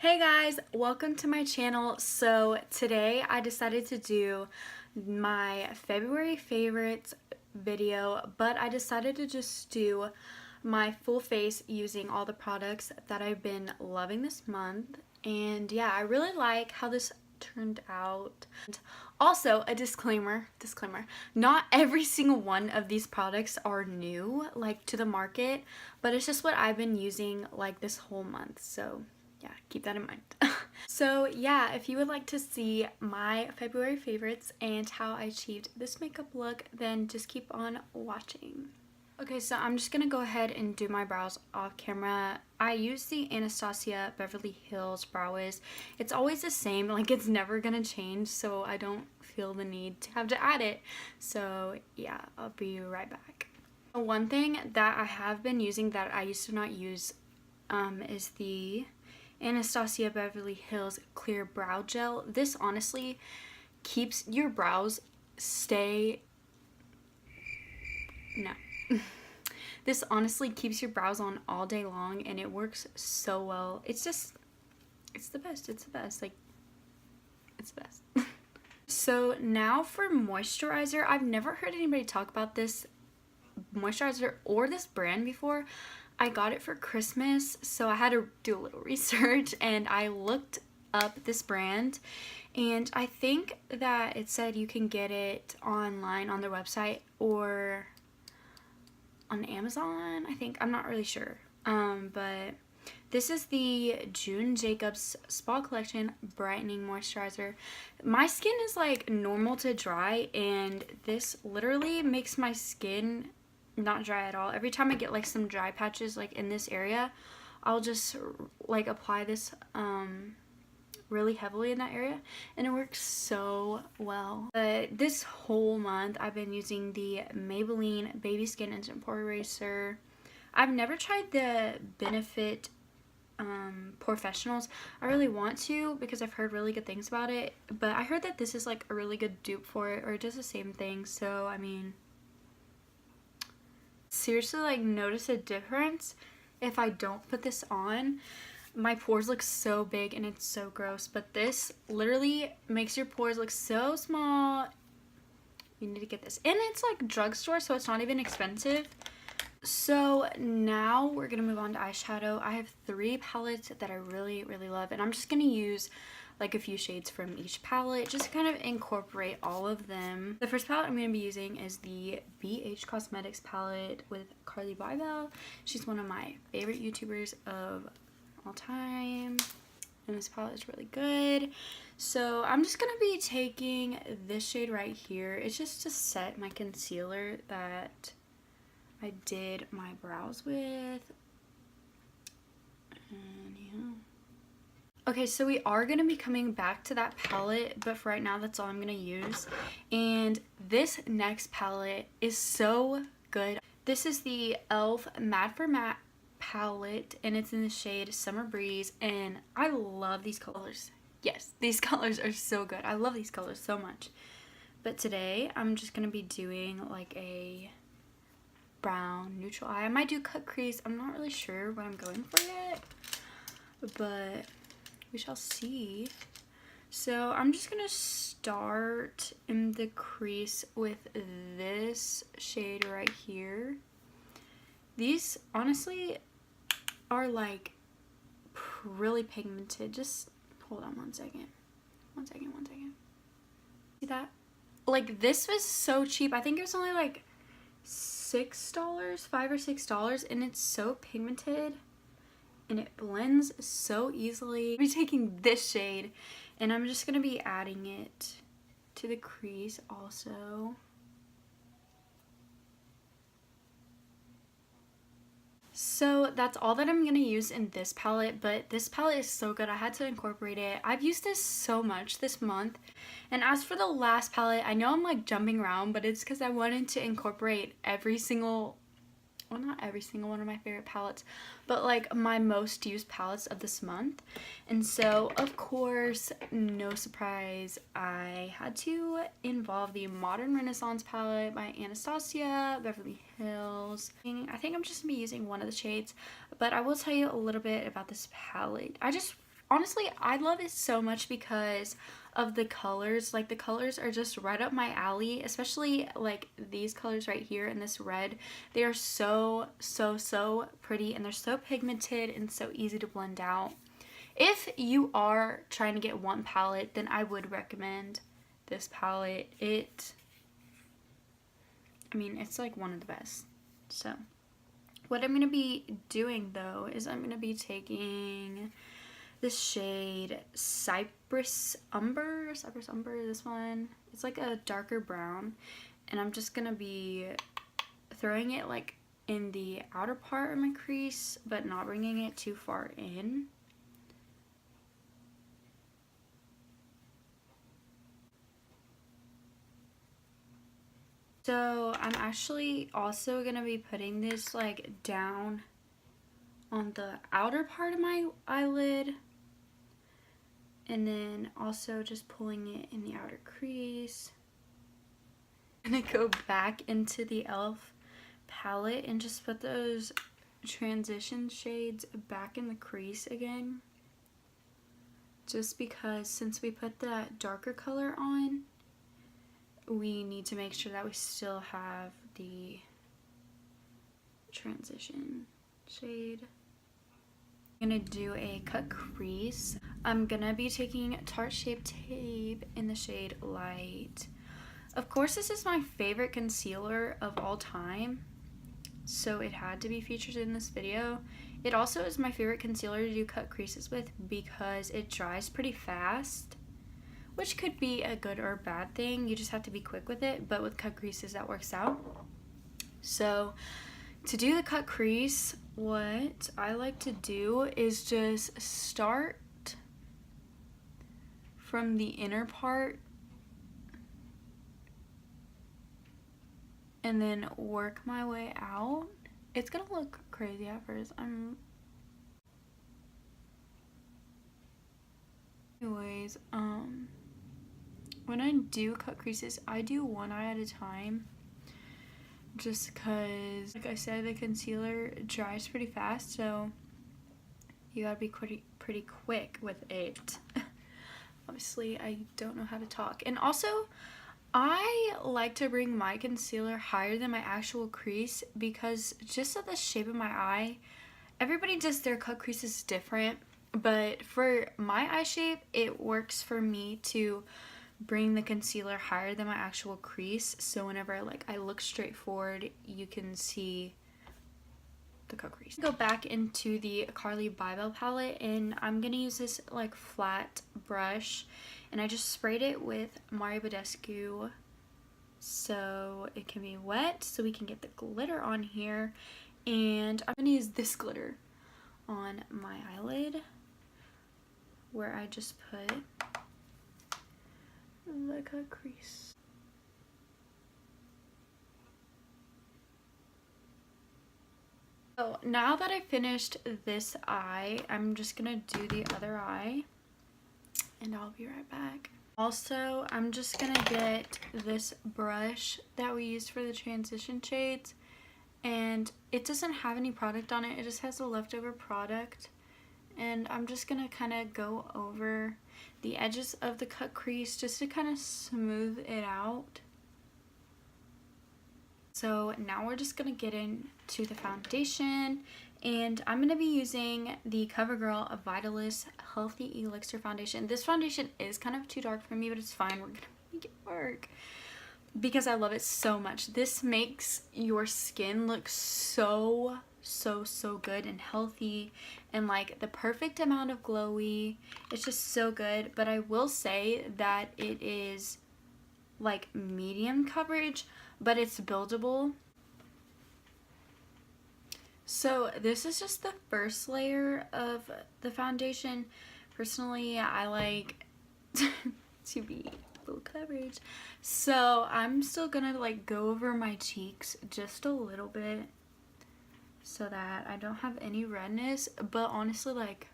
Hey guys, welcome to my channel. So today I decided to do my February favorites video, but I decided to just do my full face using all the products that I've been loving this month. And yeah, I really like how this turned out. Also, a disclaimer, not every single one of these products are new like to the market, but it's just what I've been using like this whole month. So yeah, keep that in mind. So yeah, if you would like to see my February favorites and how I achieved this makeup look, then just keep on watching. Okay, so I'm just gonna go ahead and do my brows off camera. I use the Anastasia Beverly Hills brow wiz. It's always the same, like it's never gonna change, so I don't feel the need to have to add it. So yeah, I'll be right back. One thing that I have been using that I used to not use is the Anastasia Beverly Hills Clear Brow Gel. This honestly keeps your brows This honestly keeps your brows on all day long and it works so well. It's the best. It's the best. Like, it's the best. So now for moisturizer, I've never heard anybody talk about this moisturizer or this brand before. I got it for Christmas, so I had to do a little research and I looked up this brand, and I think that it said you can get it online on their website or on Amazon, I think. I'm not really sure. But this is the June Jacobs Spa Collection Brightening Moisturizer. My skin is like normal to dry, and this literally makes my skin not dry at all. Every time I get like some dry patches like in this area, I'll just like apply this really heavily in that area and it works so well. But this whole month I've been using the Maybeline Baby Skin Instant Pore Eraser. I've never tried the Benefit Professionals. I really want to because I've heard really good things about it, but I heard that this is like a really good dupe for it, or it does the same thing. So I mean, seriously, like, notice a difference if I don't put this on. My pores look so big and it's so gross, but this literally makes your pores look so small. You need to get this, and it's like drugstore, so it's not even expensive. So now we're gonna move on to eyeshadow. I have 3 palettes that I really love, and I'm just gonna use like a few shades from each palette just to kind of incorporate all of them. The first palette I'm going to be using is the BH Cosmetics palette with Carli Bybel. She's one of my favorite YouTubers of all time, and this palette is really good. So I'm just going to be taking this shade right here. It's just to set my concealer that I did my brows with. And yeah. Okay, so we are going to be coming back to that palette, but for right now that's all I'm going to use. And this next palette is so good. This is the e.l.f. Matte for Matte palette, and it's in the shade Summer Breeze, and I love these colors. Yes, these colors are so good. I love these colors so much. But today I'm just going to be doing like a brown neutral eye. I might do cut crease. I'm not really sure what I'm going for yet, but we shall see. So I'm just gonna start in the crease with this shade right here. These honestly are like really pigmented. Just hold on one second. See that? Like, this was so cheap. I think it was only like $6, $5 or $6, and it's so pigmented and it blends so easily. I'll be taking this shade and I'm just going to be adding it to the crease also. So that's all that I'm going to use in this palette, but this palette is so good. I had to incorporate it. I've used this so much this month. And as for the last palette, I know I'm like jumping around, but it's because I wanted to incorporate every single, well, not every single one of my favorite palettes, but like my most used palettes of this month. And so of course, no surprise, I had to involve the Modern Renaissance palette by Anastasia Beverly Hills. I think I'm just gonna be using one of the shades, but I will tell you a little bit about this palette. I just honestly, I love it so much because of the colors. Like, the colors are just right up my alley, especially like these colors right here and this red. They are so pretty, and they're so pigmented and so easy to blend out. If you are trying to get one palette, then I would recommend this palette. I mean, it's like one of the best. So what I'm going to be doing though is I'm going to be taking this shade Cypress Umber, this one. It's like a darker brown, and I'm just going to be throwing it like in the outer part of my crease, but not bringing it too far in. So I'm actually also going to be putting this like down on the outer part of my eyelid, and then also just pulling it in the outer crease. I'm going to go back into the e.l.f. palette and just put those transition shades back in the crease again. Just because since we put that darker color on, we need to make sure that we still have the transition shade. I'm gonna do a cut crease. I'm gonna be taking Tarte Shape Tape in the shade Light. Of course, this is my favorite concealer of all time, so it had to be featured in this video. It also is my favorite concealer to do cut creases with because it dries pretty fast, which could be a good or bad thing. You just have to be quick with it, but with cut creases that works out. So to do the cut crease, what I like to do is just start from the inner part and then work my way out. It's gonna look crazy at first. Anyways, when I do cut creases, I do one eye at a time, just because, like I said, the concealer dries pretty fast, so you gotta be pretty quick with it. Obviously, I don't know how to talk. And also, I like to bring my concealer higher than my actual crease because just of the shape of my eye, everybody does their cut creases different, but for my eye shape, it works for me to bring the concealer higher than my actual crease, so whenever like I look straight forward, you can see the cut crease. Go back into the Carli Bybel palette, and I'm gonna use this like flat brush, and I just sprayed it with Mario Badescu so it can be wet so we can get the glitter on here. And I'm gonna use this glitter on my eyelid where I just put the cut crease. So now that I finished this eye, I'm just gonna do the other eye and I'll be right back. Also, I'm just gonna get this brush that we used for the transition shades, and it doesn't have any product on it, it just has a leftover product, and I'm just gonna kind of go over the edges of the cut crease just to kind of smooth it out. So now we're just gonna get into the foundation, and I'm gonna be using the CoverGirl Vitalist Healthy Elixir foundation. This foundation is kind of too dark for me, but it's fine. We're gonna make it work because I love it so much. This makes your skin look so good and healthy, and like the perfect amount of glowy. It's just so good. But I will say that it is like medium coverage, but it's buildable. So this is just the first layer of the foundation. Personally, I like to be low coverage, so I'm still gonna like go over my cheeks just a little bit so that I don't have any redness. But honestly, like,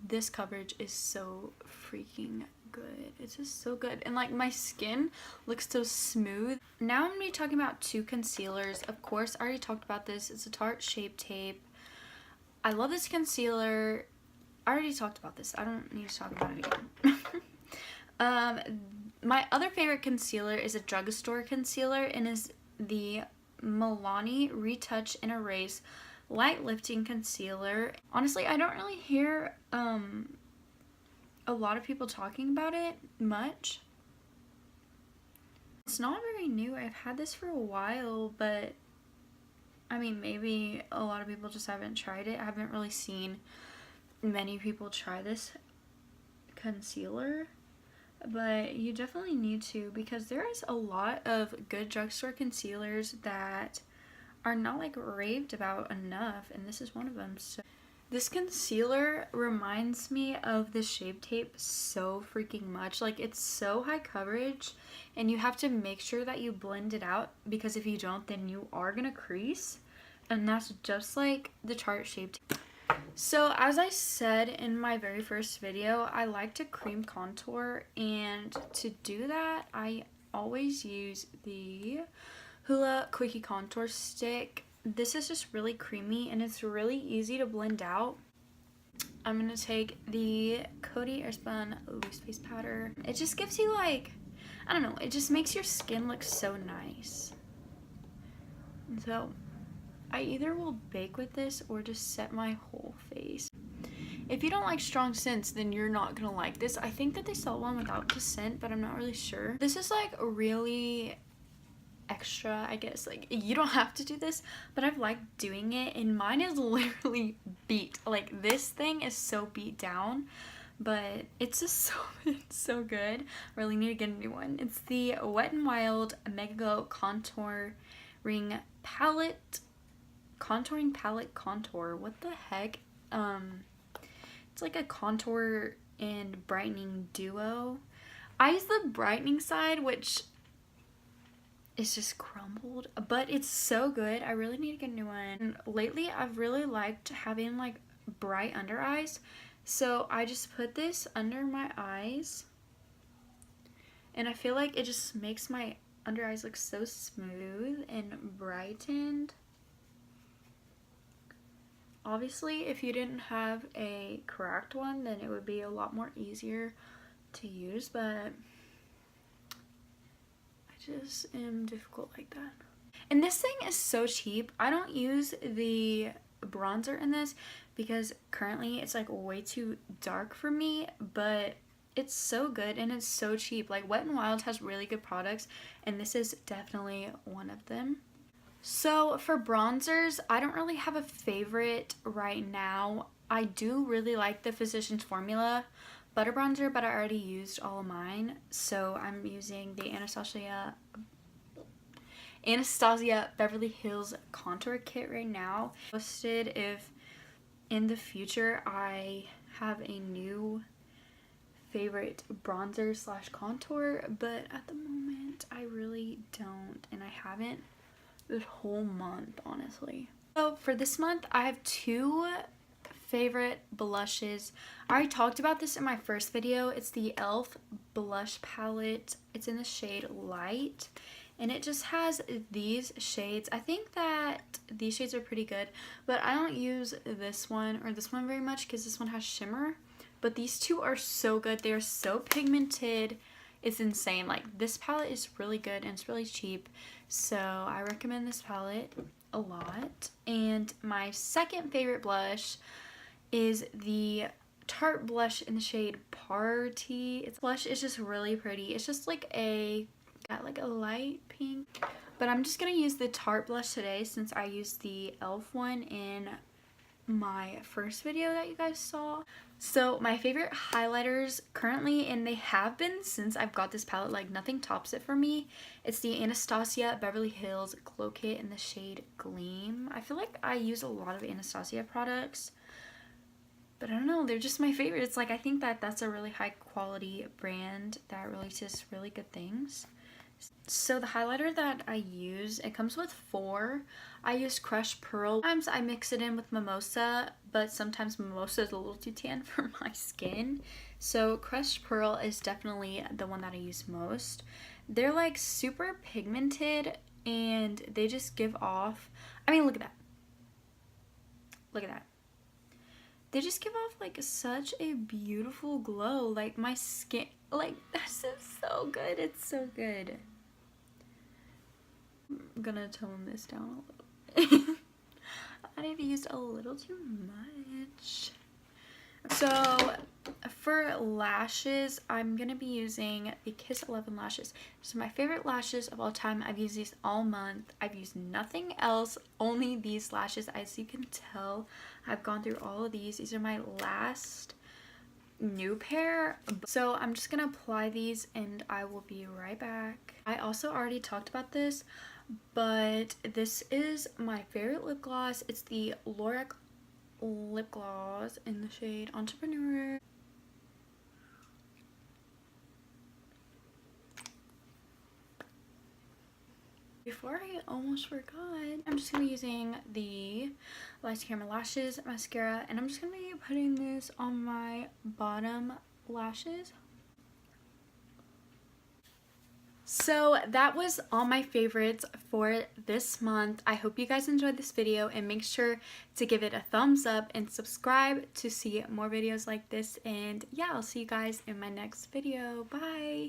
this coverage is so freaking good. It's just so good, and like my skin looks so smooth. Now I'm gonna be talking about two concealers. Of course, I already talked about this. It's a Tarte Shape Tape. I love this concealer. I already talked about this. I don't need to talk about it again. My other favorite concealer is a drugstore concealer and is the Milani Retouch and Erase Light Lifting Concealer. Honestly, I don't really hear a lot of people talking about it much. It's not very new. I've had this for a while, but I mean, maybe a lot of people just haven't tried it. I haven't really seen many people try this concealer, but you definitely need to, because there is a lot of good drugstore concealers that are not like raved about enough, and this is one of them. So this concealer reminds me of the Shape Tape so freaking much. Like, it's so high coverage, and you have to make sure that you blend it out, because if you don't, then you are gonna crease, and that's just like the Tarte Shape Tape. So as I said in my very first video, I like to cream contour, and to do that I always use the Hoola Quickie Contour Stick. This is just really creamy and it's really easy to blend out. I'm gonna take the Codi Airspun Loose Face Powder. It just gives you like, I don't know, it just makes your skin look so nice. And so I either will bake with this or just set my whole face. If you don't like strong scents, then you're not gonna like this. I think that they sell one without the scent, but I'm not really sure. This is like really extra, I guess. Like, you don't have to do this, but I've liked doing it, and mine is literally beat. Like, this thing is so beat down, but it's just it's so good. I really need to get a new one. It's the Wet n Wild Mega Glow Contouring Palette. Contouring Palette Contour. What the heck? It's like a contour and brightening duo. I use the brightening side, which is just crumbled, but it's so good. I really need to get a new one. And lately, I've really liked having like bright under eyes, so I just put this under my eyes, and I feel like it just makes my under eyes look so smooth and brightened. Obviously, if you didn't have a cracked one, then it would be a lot more easier to use, but just am difficult like that. And this thing is so cheap. I don't use the bronzer in this because currently it's like way too dark for me, but it's so good and it's so cheap. Like, Wet n Wild has really good products, and this is definitely one of them. So for bronzers, I don't really have a favorite right now. I do really like the Physicians Formula butter bronzer, but I already used all of mine, so I'm using the Anastasia Beverly Hills contour kit right now. Posted if in the future I have a new favorite bronzer slash contour, but at the moment I really don't, and I haven't this whole month, honestly. So for this month, I have two favorite blushes. I already talked about this in my first video. It's the e.l.f. blush palette. It's in the shade Light, and it just has these shades. I think that these shades are pretty good, but I don't use this one or this one very much because this one has shimmer, but these two are so good. They are so pigmented. It's insane. Like, this palette is really good and it's really cheap, so I recommend this palette a lot. And my second favorite blush is the Tarte blush in the shade Paarty. Its blush is just really pretty. It's just like got like a light pink, but I'm just gonna use the Tarte blush today since I used the e.l.f. one in my first video that you guys saw. So my favorite highlighters currently, and they have been since I've got this palette, like nothing tops it for me, it's the Anastasia Beverly Hills Glow Kit in the shade Gleam. I feel like I use a lot of Anastasia products, but I don't know, they're just my favorites. Like, I think that that's a really high quality brand that releases really good things. So the highlighter that I use, it comes with 4. I use Crushed Pearl. Sometimes I mix it in with Mimosa, but sometimes Mimosa is a little too tan for my skin. So Crushed Pearl is definitely the one that I use most. They're like super pigmented and they just give off, I mean, look at that. Look at that. They just give off like such a beautiful glow. Like my skin, like this is so good. It's so good. I'm gonna tone this down a little. I might have used a little too much. So for lashes, I'm gonna be using the Kiss 11 lashes. So my favorite lashes of all time. I've used these all month. I've used nothing else, only these lashes. As you can tell, I've gone through all of these. These are my last new pair. So I'm just gonna apply these and I will be right back. I also already talked about this, but this is my favorite lip gloss. It's the Lorac lip gloss in the shade Entrepreneur. Before I almost forgot, I'm just gonna be using the Lights Camera Lashes mascara, and I'm just gonna be putting this on my bottom lashes. So that was all my favorites for this month. I hope you guys enjoyed this video, and make sure to give it a thumbs up and subscribe to see more videos like this. And yeah, I'll see you guys in my next video. Bye!